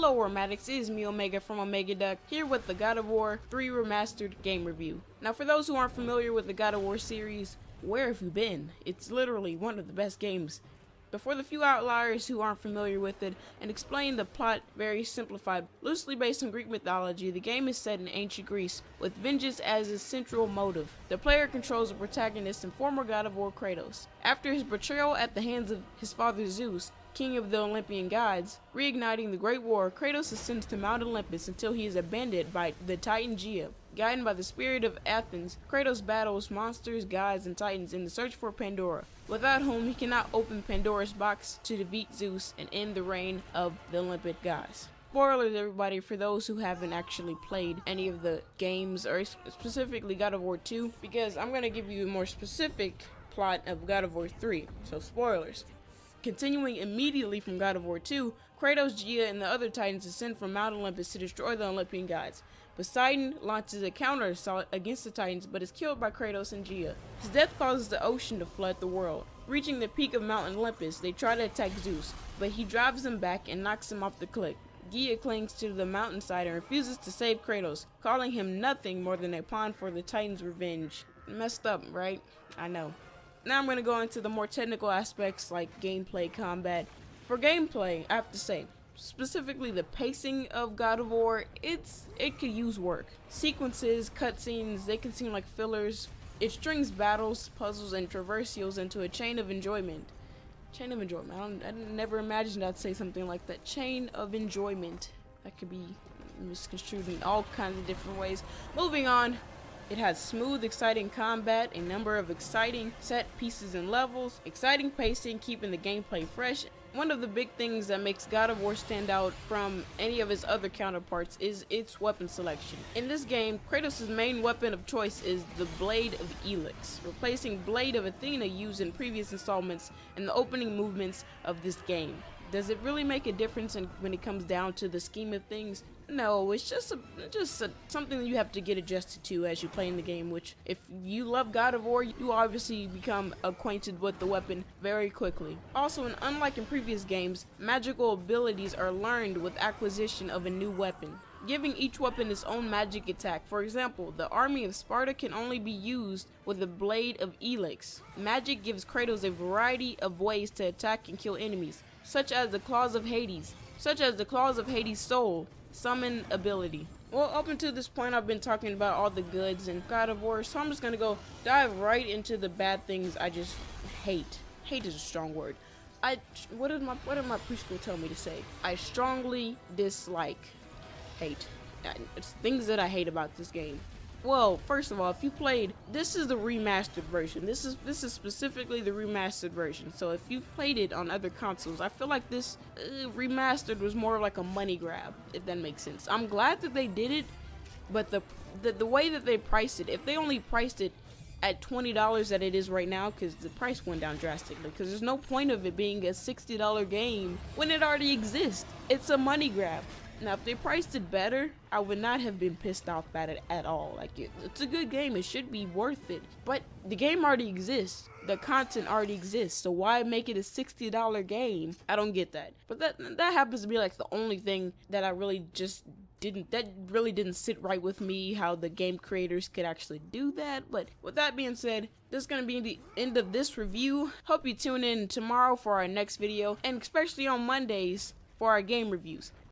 Hello Warmatics, it is me Omega from OmegaDuck, here with the God of War 3 Remastered game review. Now for those who aren't familiar with the God of War series, where have you been? It's literally one of the best games. But for the few outliers who aren't familiar with it, and explain the plot very simplified, loosely based on Greek mythology, the game is set in ancient Greece, with vengeance as its central motive. The player controls the protagonist and former God of War Kratos. After his betrayal at the hands of his father Zeus, king of the Olympian gods, reigniting the Great War, Kratos ascends to Mount Olympus until he is abandoned by the Titan Gaia. Guided by the spirit of Athens, Kratos battles monsters, gods, and titans in the search for Pandora, without whom he cannot open Pandora's box to defeat Zeus and end the reign of the Olympic gods. Spoilers everybody for those who haven't actually played any of the games, or specifically God of War 2, because I'm going to give you a more specific plot of God of War 3, so spoilers. Continuing immediately from God of War 2, Kratos, Gaia, and the other Titans ascend from Mount Olympus to destroy the Olympian gods. Poseidon launches a counter-assault against the Titans but is killed by Kratos and Gaia. His death causes the ocean to flood the world. Reaching the peak of Mount Olympus, they try to attack Zeus, but he drives them back and knocks him off the cliff. Gaia clings to the mountainside and refuses to save Kratos, calling him nothing more than a pawn for the Titans' revenge. Messed up, right? I know. Now I'm going to go into the more technical aspects like gameplay, combat. For gameplay, I have to say, specifically the pacing of God of War, it could use work. Sequences, cutscenes, they can seem like fillers. It strings battles, puzzles, and traversals into a chain of enjoyment. Chain of enjoyment. I never imagined I'd say something like that. Chain of enjoyment. That could be misconstrued in all kinds of different ways. Moving on. It has smooth, exciting combat, a number of exciting set pieces and levels, exciting pacing, keeping the gameplay fresh. One of the big things that makes God of War stand out from any of his other counterparts is its weapon selection. In this game, Kratos' main weapon of choice is the Blade of Helix, replacing Blade of Athena used in previous installments and the opening movements of this game. Does it really make a difference when it comes down to the scheme of things? No, it's just something that you have to get adjusted to as you play in the game, which if you love God of War, you obviously become acquainted with the weapon very quickly. Also, and unlike in previous games, magical abilities are learned with acquisition of a new weapon, giving each weapon its own magic attack. For example, the army of Sparta can only be used with the Blade of Helix. Magic gives Kratos a variety of ways to attack and kill enemies, such as the Claws of Hades' soul summon ability. Well, up until this point, I've been talking about all the goods in God of War, so I'm just gonna go dive right into the bad things I just hate. Hate is a strong word. What did my preschool tell me to say? I strongly dislike hate. It's things that I hate about this game. Well, first of all, if you played, this is the remastered version. This is specifically the remastered version. So if you've played it on other consoles, I feel like this remastered was more like a money grab, if that makes sense. I'm glad that they did it, but the way that they priced it, if they only priced it at $20 that it is right now, because the price went down drastically, because there's no point of it being a $60 game when it already exists. It's a money grab. Now, if they priced it better, I would not have been pissed off at it at all. Like, it's a good game. It should be worth it. But the game already exists. The content already exists. So why make it a $60 game? I don't get that. But that happens to be like the only thing that I really just didn't sit right with me, how the game creators could actually do that. But with that being said, this is going to be the end of this review. Hope you tune in tomorrow for our next video, and especially on Mondays for our game reviews.